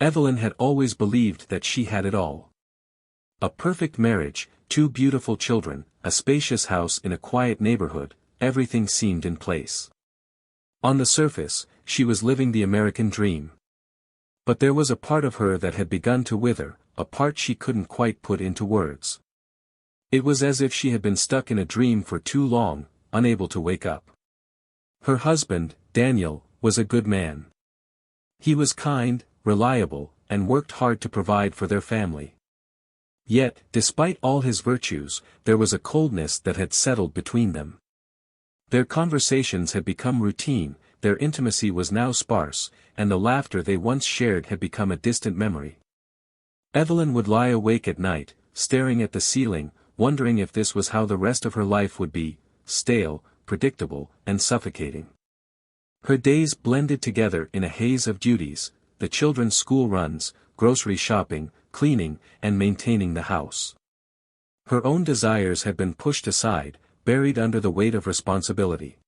Evelyn had always believed that she had it all. A perfect marriage, 2 beautiful children, a spacious house in a quiet neighborhood, everything seemed in place. On the surface, she was living the American dream. But there was a part of her that had begun to wither, a part she couldn't quite put into words. It was as if she had been stuck in a dream for too long, unable to wake up. Her husband, Daniel, was a good man. He was kind, reliable, and worked hard to provide for their family. Yet, despite all his virtues, there was a coldness that had settled between them. Their conversations had become routine, their intimacy was now sparse, and the laughter they once shared had become a distant memory. Evelyn would lie awake at night, staring at the ceiling, wondering if this was how the rest of her life would be, stale, predictable, and suffocating. Her days blended together in a haze of duties, the children's school runs, grocery shopping, cleaning, and maintaining the house. Her own desires had been pushed aside, buried under the weight of responsibility.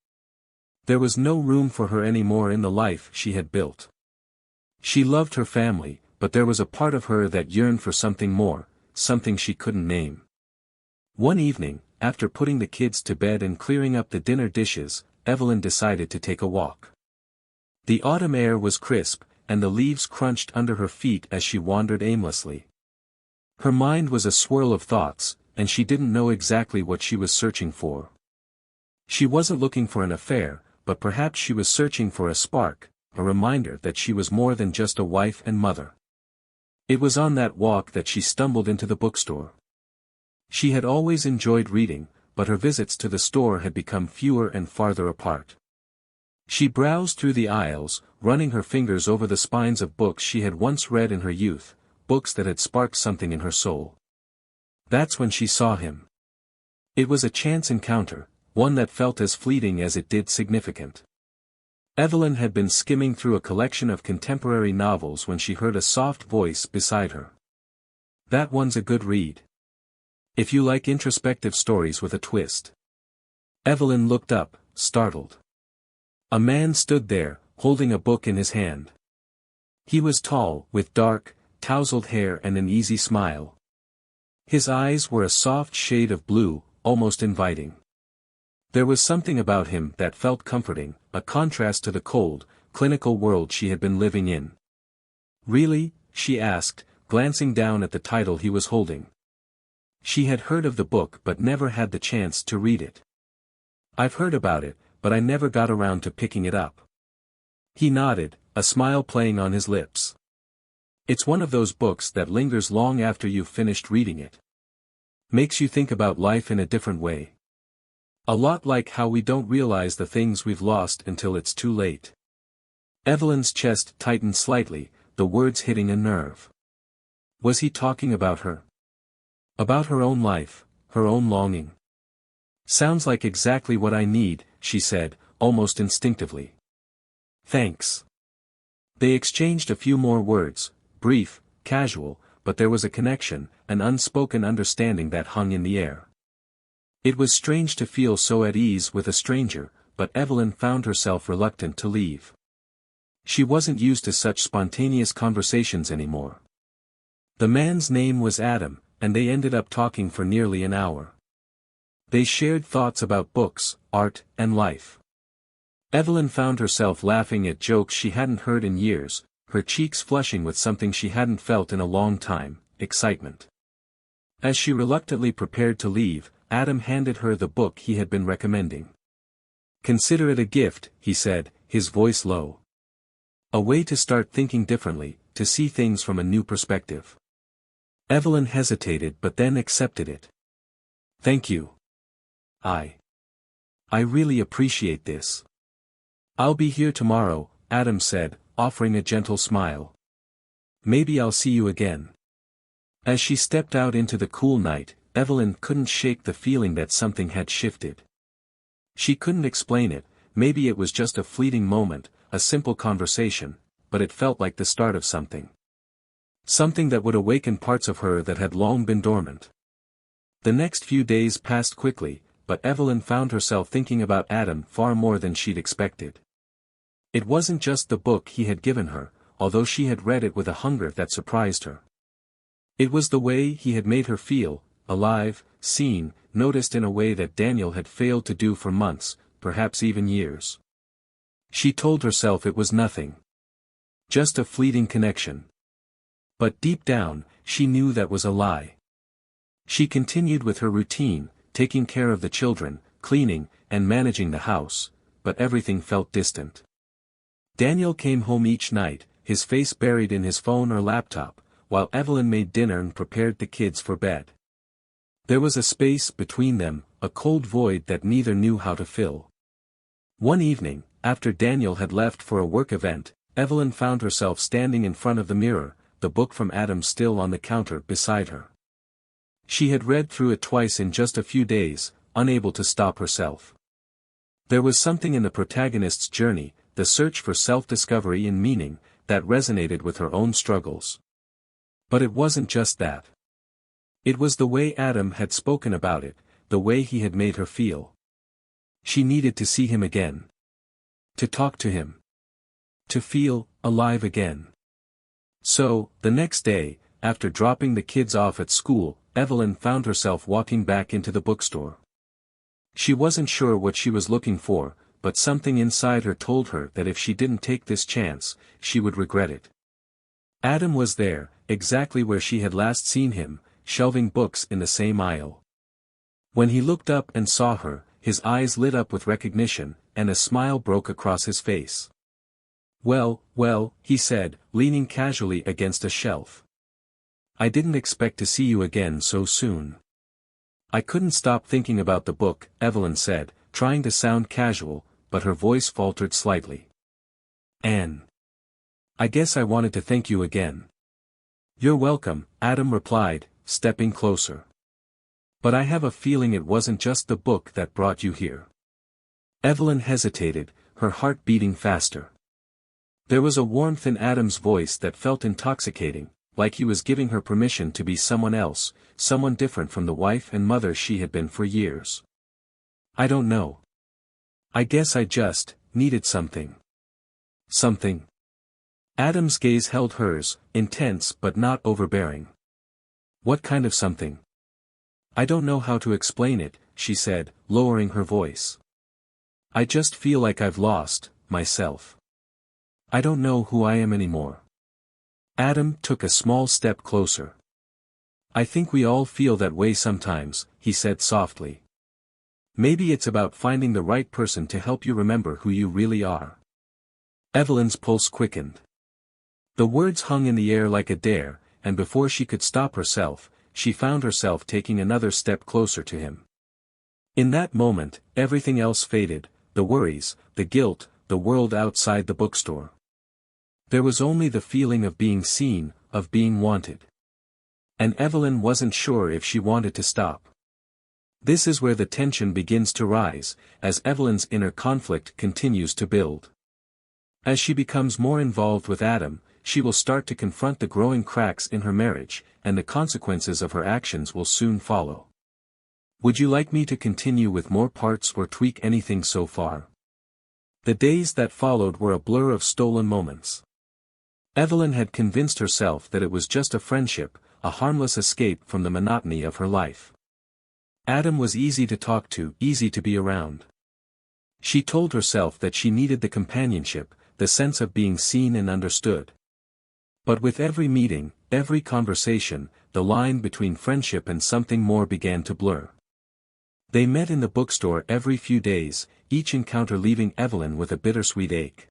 There was no room for her anymore in the life she had built. She loved her family, but there was a part of her that yearned for something more, something she couldn't name. One evening, after putting the kids to bed and clearing up the dinner dishes, Evelyn decided to take a walk. The autumn air was crisp, and the leaves crunched under her feet as she wandered aimlessly. Her mind was a swirl of thoughts, and she didn't know exactly what she was searching for. She wasn't looking for an affair, but perhaps she was searching for a spark, a reminder that she was more than just a wife and mother. It was on that walk that she stumbled into the bookstore. She had always enjoyed reading, but her visits to the store had become fewer and farther apart. She browsed through the aisles, running her fingers over the spines of books she had once read in her youth, books that had sparked something in her soul. That's when she saw him. It was a chance encounter, one that felt as fleeting as it did significant. Evelyn had been skimming through a collection of contemporary novels when she heard a soft voice beside her. "That one's a good read. If you like introspective stories with a twist." Evelyn looked up, startled. A man stood there, holding a book in his hand. He was tall, with dark, tousled hair and an easy smile. His eyes were a soft shade of blue, almost inviting. There was something about him that felt comforting, a contrast to the cold, clinical world she had been living in. "Really?" she asked, glancing down at the title he was holding. She had heard of the book but never had the chance to read it. "I've heard about it, but I never got around to picking it up." He nodded, a smile playing on his lips. "It's one of those books that lingers long after you've finished reading it. Makes you think about life in a different way. A lot like how we don't realize the things we've lost until it's too late." Evelyn's chest tightened slightly, the words hitting a nerve. Was he talking about her? About her own life, her own longing? "Sounds like exactly what I need," she said, almost instinctively. "Thanks." They exchanged a few more words, brief, casual, but there was a connection, an unspoken understanding that hung in the air. It was strange to feel so at ease with a stranger, but Evelyn found herself reluctant to leave. She wasn't used to such spontaneous conversations anymore. The man's name was Adam, and they ended up talking for nearly an hour. They shared thoughts about books, art, and life. Evelyn found herself laughing at jokes she hadn't heard in years, her cheeks flushing with something she hadn't felt in a long time, excitement. As she reluctantly prepared to leave, Adam handed her the book he had been recommending. "Consider it a gift," he said, his voice low. "A way to start thinking differently, to see things from a new perspective." Evelyn hesitated but then accepted it. "Thank you. I really appreciate this." "I'll be here tomorrow," Adam said, offering a gentle smile. "Maybe I'll see you again." As she stepped out into the cool night, Evelyn couldn't shake the feeling that something had shifted. She couldn't explain it, maybe it was just a fleeting moment, a simple conversation, but it felt like the start of something. Something that would awaken parts of her that had long been dormant. The next few days passed quickly, but Evelyn found herself thinking about Adam far more than she'd expected. It wasn't just the book he had given her, although she had read it with a hunger that surprised her. It was the way he had made her feel, alive, seen, noticed in a way that Daniel had failed to do for months, perhaps even years. She told herself it was nothing. Just a fleeting connection. But deep down, she knew that was a lie. She continued with her routine, taking care of the children, cleaning, and managing the house, but everything felt distant. Daniel came home each night, his face buried in his phone or laptop, while Evelyn made dinner and prepared the kids for bed. There was a space between them, a cold void that neither knew how to fill. One evening, after Daniel had left for a work event, Evelyn found herself standing in front of the mirror, the book from Adam still on the counter beside her. She had read through it twice in just a few days, unable to stop herself. There was something in the protagonist's journey, the search for self-discovery and meaning, that resonated with her own struggles. But it wasn't just that. It was the way Adam had spoken about it, the way he had made her feel. She needed to see him again. To talk to him. To feel alive again. So, the next day, after dropping the kids off at school, Evelyn found herself walking back into the bookstore. She wasn't sure what she was looking for, but something inside her told her that if she didn't take this chance, she would regret it. Adam was there, exactly where she had last seen him, shelving books in the same aisle. When he looked up and saw her, his eyes lit up with recognition, and a smile broke across his face. "Well, well," he said, leaning casually against a shelf. "I didn't expect to see you again so soon." "I couldn't stop thinking about the book," Evelyn said, trying to sound casual, but her voice faltered slightly. "Anne. I guess I wanted to thank you again." "You're welcome," Adam replied, stepping closer. "But I have a feeling it wasn't just the book that brought you here." Evelyn hesitated, her heart beating faster. There was a warmth in Adam's voice that felt intoxicating, like he was giving her permission to be someone else, someone different from the wife and mother she had been for years. "I don't know. I guess I just needed something." "Something?" Adam's gaze held hers, intense but not overbearing. "What kind of something?" "I don't know how to explain it," she said, lowering her voice. "I just feel like I've lost myself. I don't know who I am anymore." Adam took a small step closer. "I think we all feel that way sometimes," he said softly. "Maybe it's about finding the right person to help you remember who you really are." Evelyn's pulse quickened. The words hung in the air like a dare, and before she could stop herself, she found herself taking another step closer to him. In that moment, everything else faded, the worries, the guilt, the world outside the bookstore. There was only the feeling of being seen, of being wanted. And Evelyn wasn't sure if she wanted to stop. This is where the tension begins to rise, as Evelyn's inner conflict continues to build. As she becomes more involved with Adam, she will start to confront the growing cracks in her marriage, and the consequences of her actions will soon follow. Would you like me to continue with more parts or tweak anything so far? The days that followed were a blur of stolen moments. Evelyn had convinced herself that it was just a friendship, a harmless escape from the monotony of her life. Adam was easy to talk to, easy to be around. She told herself that she needed the companionship, the sense of being seen and understood. But with every meeting, every conversation, the line between friendship and something more began to blur. They met in the bookstore every few days, each encounter leaving Evelyn with a bittersweet ache.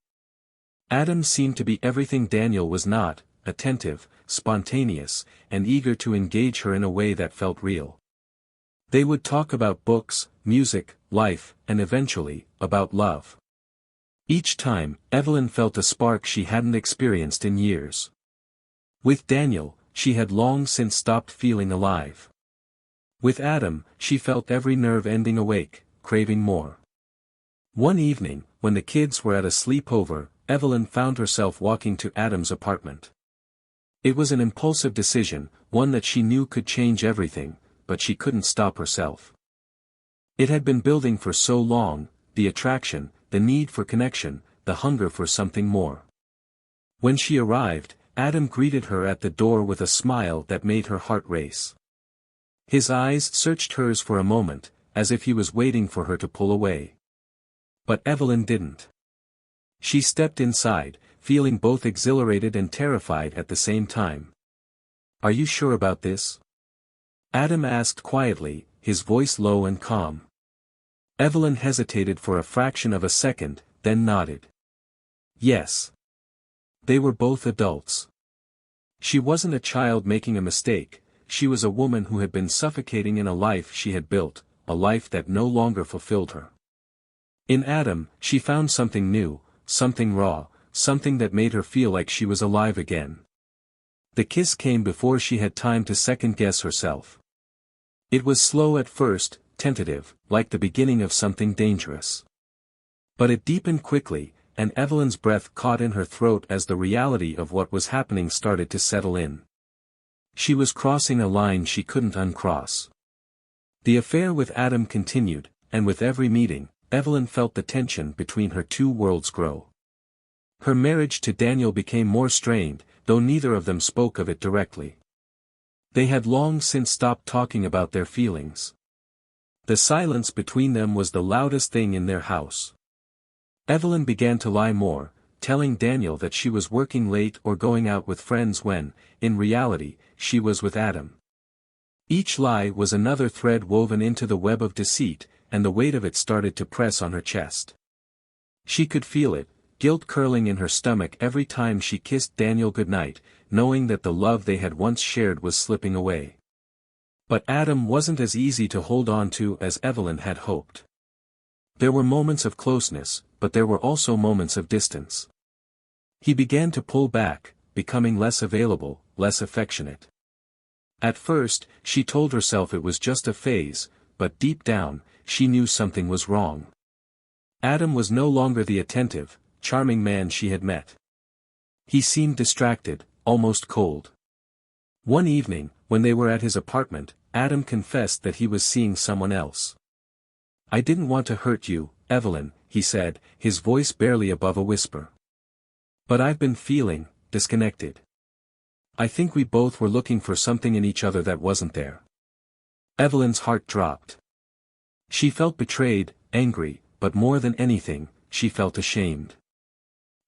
Adam seemed to be everything Daniel was not, attentive, spontaneous, and eager to engage her in a way that felt real. They would talk about books, music, life, and eventually, about love. Each time, Evelyn felt a spark she hadn't experienced in years. With Daniel, she had long since stopped feeling alive. With Adam, she felt every nerve ending awake, craving more. One evening, when the kids were at a sleepover, Evelyn found herself walking to Adam's apartment. It was an impulsive decision, one that she knew could change everything, but she couldn't stop herself. It had been building for so long, the attraction, the need for connection, the hunger for something more. When she arrived, Adam greeted her at the door with a smile that made her heart race. His eyes searched hers for a moment, as if he was waiting for her to pull away. But Evelyn didn't. She stepped inside, feeling both exhilarated and terrified at the same time. "Are you sure about this?" Adam asked quietly, his voice low and calm. Evelyn hesitated for a fraction of a second, then nodded. Yes. They were both adults. She wasn't a child making a mistake, she was a woman who had been suffocating in a life she had built, a life that no longer fulfilled her. In Adam, she found something new, something raw, something that made her feel like she was alive again. The kiss came before she had time to second-guess herself. It was slow at first, tentative, like the beginning of something dangerous. But it deepened quickly, and Evelyn's breath caught in her throat as the reality of what was happening started to settle in. She was crossing a line she couldn't uncross. The affair with Adam continued, and with every meeting, Evelyn felt the tension between her two worlds grow. Her marriage to Daniel became more strained, though neither of them spoke of it directly. They had long since stopped talking about their feelings. The silence between them was the loudest thing in their house. Evelyn began to lie more, telling Daniel that she was working late or going out with friends when, in reality, she was with Adam. Each lie was another thread woven into the web of deceit, and the weight of it started to press on her chest. She could feel it, guilt curling in her stomach every time she kissed Daniel goodnight, knowing that the love they had once shared was slipping away. But Adam wasn't as easy to hold on to as Evelyn had hoped. There were moments of closeness, but there were also moments of distance. He began to pull back, becoming less available, less affectionate. At first, she told herself it was just a phase, but deep down, she knew something was wrong. Adam was no longer the attentive, charming man she had met. He seemed distracted, almost cold. One evening, when they were at his apartment, Adam confessed that he was seeing someone else. "I didn't want to hurt you, Evelyn," he said, his voice barely above a whisper. "But I've been feeling disconnected. I think we both were looking for something in each other that wasn't there." Evelyn's heart dropped. She felt betrayed, angry, but more than anything, she felt ashamed.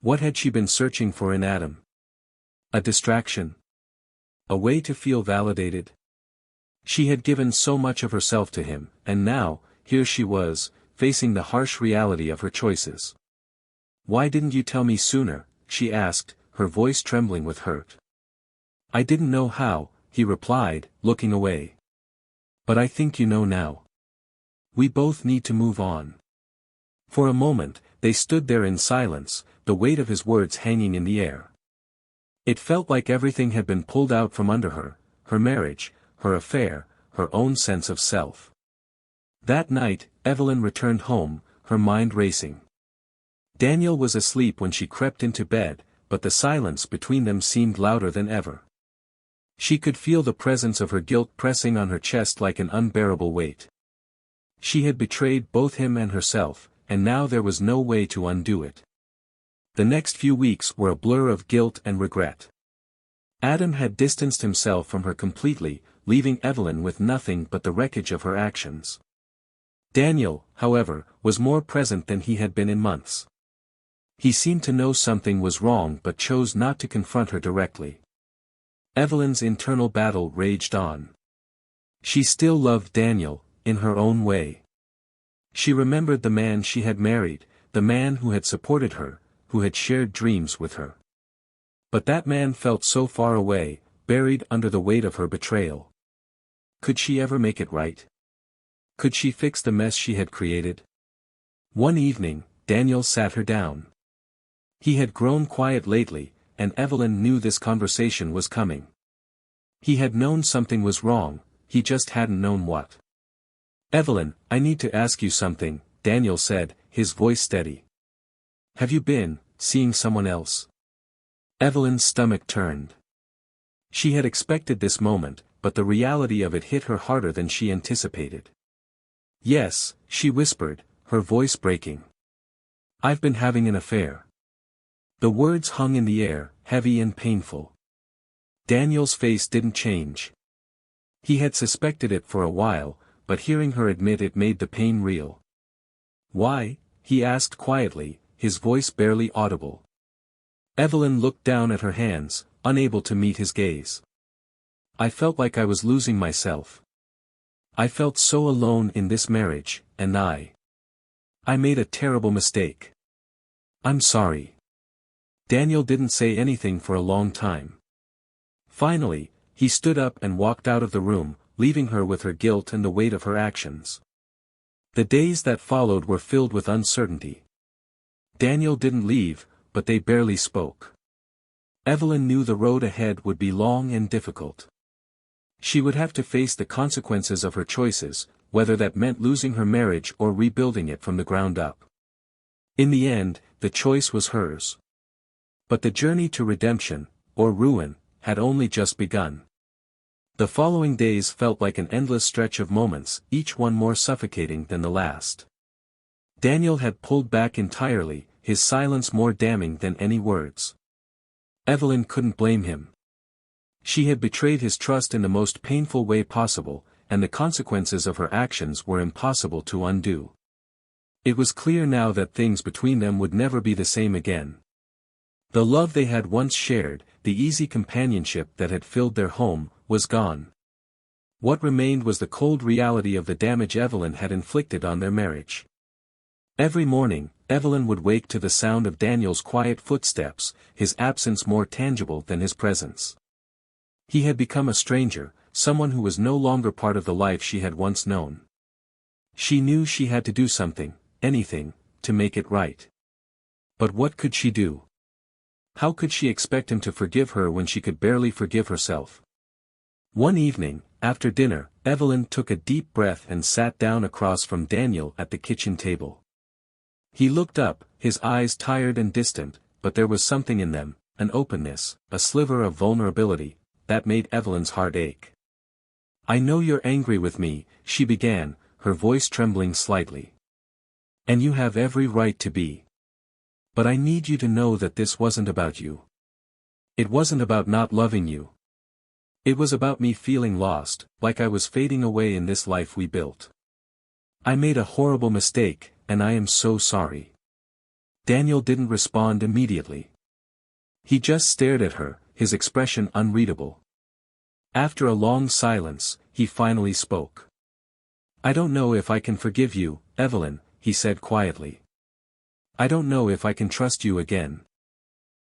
What had she been searching for in Adam? A distraction? A way to feel validated? She had given so much of herself to him, and now, here she was, facing the harsh reality of her choices. "Why didn't you tell me sooner?" she asked, her voice trembling with hurt. "I didn't know how," he replied, looking away. "But I think you know now. We both need to move on." For a moment, they stood there in silence, the weight of his words hanging in the air. It felt like everything had been pulled out from under her, her marriage, her affair, her own sense of self. That night, Evelyn returned home, her mind racing. Daniel was asleep when she crept into bed, but the silence between them seemed louder than ever. She could feel the presence of her guilt pressing on her chest like an unbearable weight. She had betrayed both him and herself, and now there was no way to undo it. The next few weeks were a blur of guilt and regret. Adam had distanced himself from her completely, leaving Evelyn with nothing but the wreckage of her actions. Daniel, however, was more present than he had been in months. He seemed to know something was wrong but chose not to confront her directly. Evelyn's internal battle raged on. She still loved Daniel, in her own way. She remembered the man she had married, the man who had supported her, who had shared dreams with her. But that man felt so far away, buried under the weight of her betrayal. Could she ever make it right? Could she fix the mess she had created? One evening, Daniel sat her down. He had grown quiet lately, and Evelyn knew this conversation was coming. He had known something was wrong, he just hadn't known what. "Evelyn, I need to ask you something," Daniel said, his voice steady. "Have you been seeing someone else?" Evelyn's stomach turned. She had expected this moment, but the reality of it hit her harder than she anticipated. "Yes," she whispered, her voice breaking. "I've been having an affair." The words hung in the air, heavy and painful. Daniel's face didn't change. He had suspected it for a while, but hearing her admit it made the pain real. "Why?" he asked quietly, his voice barely audible. Evelyn looked down at her hands, unable to meet his gaze. "I felt like I was losing myself. I felt so alone in this marriage, and I made a terrible mistake. I'm sorry." Daniel didn't say anything for a long time. Finally, he stood up and walked out of the room, leaving her with her guilt and the weight of her actions. The days that followed were filled with uncertainty. Daniel didn't leave, but they barely spoke. Evelyn knew the road ahead would be long and difficult. She would have to face the consequences of her choices, whether that meant losing her marriage or rebuilding it from the ground up. In the end, the choice was hers. But the journey to redemption, or ruin, had only just begun. The following days felt like an endless stretch of moments, each one more suffocating than the last. Daniel had pulled back entirely, his silence more damning than any words. Evelyn couldn't blame him. She had betrayed his trust in the most painful way possible, and the consequences of her actions were impossible to undo. It was clear now that things between them would never be the same again. The love they had once shared, the easy companionship that had filled their home, was gone. What remained was the cold reality of the damage Evelyn had inflicted on their marriage. Every morning, Evelyn would wake to the sound of Daniel's quiet footsteps, his absence more tangible than his presence. He had become a stranger, someone who was no longer part of the life she had once known. She knew she had to do something, anything, to make it right. But what could she do? How could she expect him to forgive her when she could barely forgive herself? One evening, after dinner, Evelyn took a deep breath and sat down across from Daniel at the kitchen table. He looked up, his eyes tired and distant, but there was something in them, an openness, a sliver of vulnerability, that made Evelyn's heart ache. "I know you're angry with me," she began, her voice trembling slightly. "And you have every right to be. But I need you to know that this wasn't about you. It wasn't about not loving you. It was about me feeling lost, like I was fading away in this life we built. I made a horrible mistake, and I am so sorry." Daniel didn't respond immediately. He just stared at her, his expression unreadable. After a long silence, he finally spoke. "I don't know if I can forgive you, Evelyn," he said quietly. "I don't know if I can trust you again."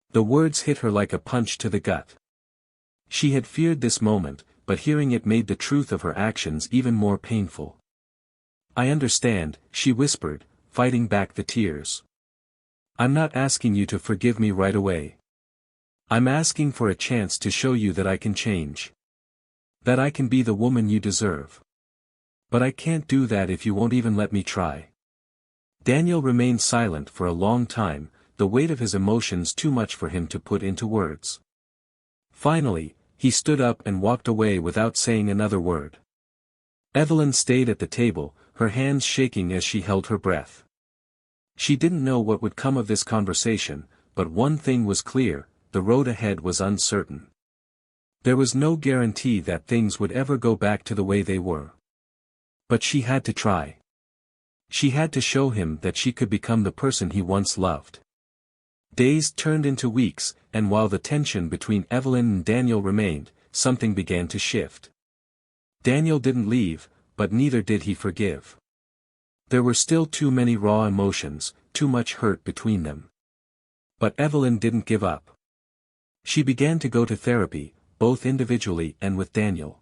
The words hit her like a punch to the gut. She had feared this moment, but hearing it made the truth of her actions even more painful. "I understand," she whispered, fighting back the tears. "I'm not asking you to forgive me right away. I'm asking for a chance to show you that I can change. That I can be the woman you deserve. But I can't do that if you won't even let me try." Daniel remained silent for a long time, the weight of his emotions too much for him to put into words. Finally, he stood up and walked away without saying another word. Evelyn stayed at the table, her hands shaking as she held her breath. She didn't know what would come of this conversation, but one thing was clear, the road ahead was uncertain. There was no guarantee that things would ever go back to the way they were. But she had to try. She had to show him that she could become the person he once loved. Days turned into weeks, and while the tension between Evelyn and Daniel remained, something began to shift. Daniel didn't leave, but neither did he forgive. There were still too many raw emotions, too much hurt between them. But Evelyn didn't give up. She began to go to therapy, both individually and with Daniel.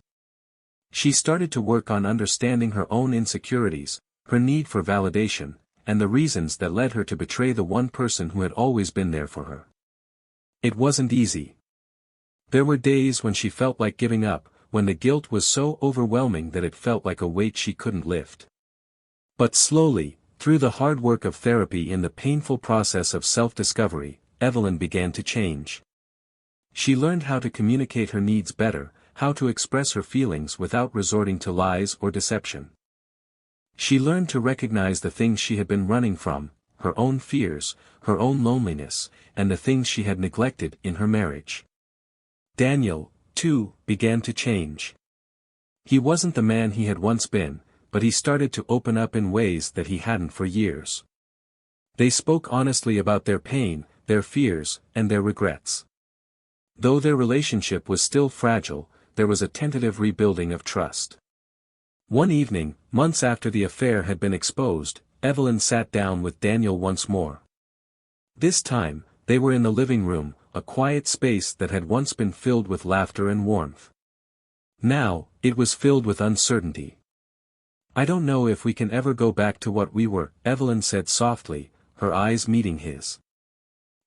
She started to work on understanding her own insecurities, her need for validation, and the reasons that led her to betray the one person who had always been there for her. It wasn't easy. There were days when she felt like giving up, when the guilt was so overwhelming that it felt like a weight she couldn't lift. But slowly, through the hard work of therapy and the painful process of self-discovery, Evelyn began to change. She learned how to communicate her needs better, how to express her feelings without resorting to lies or deception. She learned to recognize the things she had been running from, her own fears, her own loneliness, and the things she had neglected in her marriage. Daniel, too, began to change. He wasn't the man he had once been, but he started to open up in ways that he hadn't for years. They spoke honestly about their pain, their fears, and their regrets. Though their relationship was still fragile, there was a tentative rebuilding of trust. One evening, months after the affair had been exposed, Evelyn sat down with Daniel once more. This time, they were in the living room, a quiet space that had once been filled with laughter and warmth. Now, it was filled with uncertainty. "I don't know if we can ever go back to what we were," Evelyn said softly, her eyes meeting his.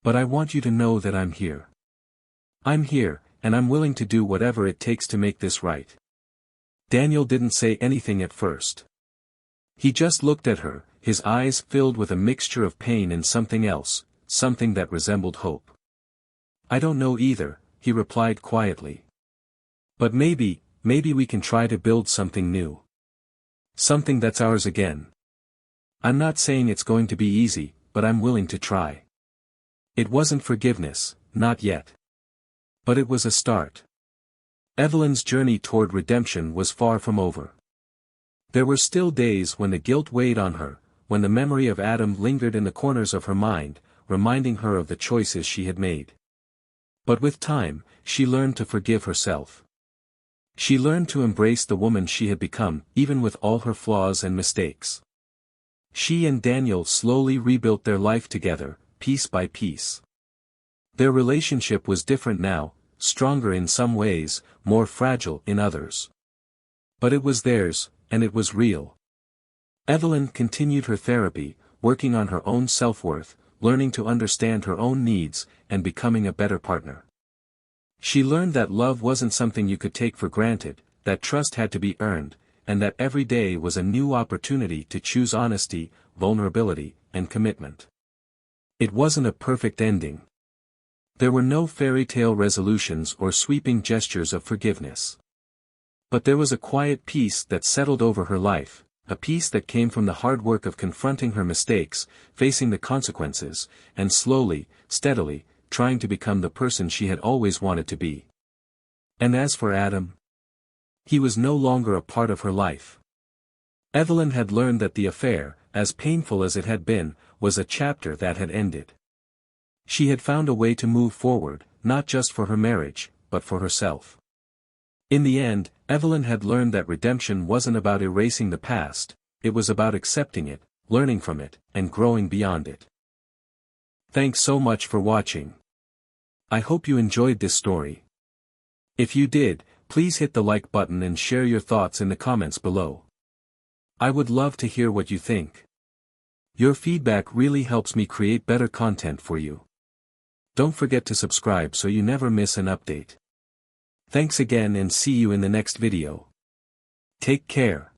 "But I want you to know that I'm here. I'm here, and I'm willing to do whatever it takes to make this right." Daniel didn't say anything at first. He just looked at her, his eyes filled with a mixture of pain and something else, something that resembled hope. "I don't know either," he replied quietly. "But maybe we can try to build something new. Something that's ours again. I'm not saying it's going to be easy, but I'm willing to try." It wasn't forgiveness, not yet. But it was a start. Evelyn's journey toward redemption was far from over. There were still days when the guilt weighed on her, when the memory of Adam lingered in the corners of her mind, reminding her of the choices she had made. But with time, she learned to forgive herself. She learned to embrace the woman she had become, even with all her flaws and mistakes. She and Daniel slowly rebuilt their life together, piece by piece. Their relationship was different now, stronger in some ways, more fragile in others. But it was theirs, and it was real. Evelyn continued her therapy, working on her own self-worth, learning to understand her own needs, and becoming a better partner. She learned that love wasn't something you could take for granted, that trust had to be earned, and that every day was a new opportunity to choose honesty, vulnerability, and commitment. It wasn't a perfect ending. There were no fairy tale resolutions or sweeping gestures of forgiveness. But there was a quiet peace that settled over her life, a peace that came from the hard work of confronting her mistakes, facing the consequences, and slowly, steadily, trying to become the person she had always wanted to be. And as for Adam, he was no longer a part of her life. Evelyn had learned that the affair, as painful as it had been, was a chapter that had ended. She had found a way to move forward, not just for her marriage, but for herself. In the end, Evelyn had learned that redemption wasn't about erasing the past, it was about accepting it, learning from it, and growing beyond it. Thanks so much for watching. I hope you enjoyed this story. If you did, please hit the like button and share your thoughts in the comments below. I would love to hear what you think. Your feedback really helps me create better content for you. Don't forget to subscribe so you never miss an update. Thanks again and see you in the next video. Take care.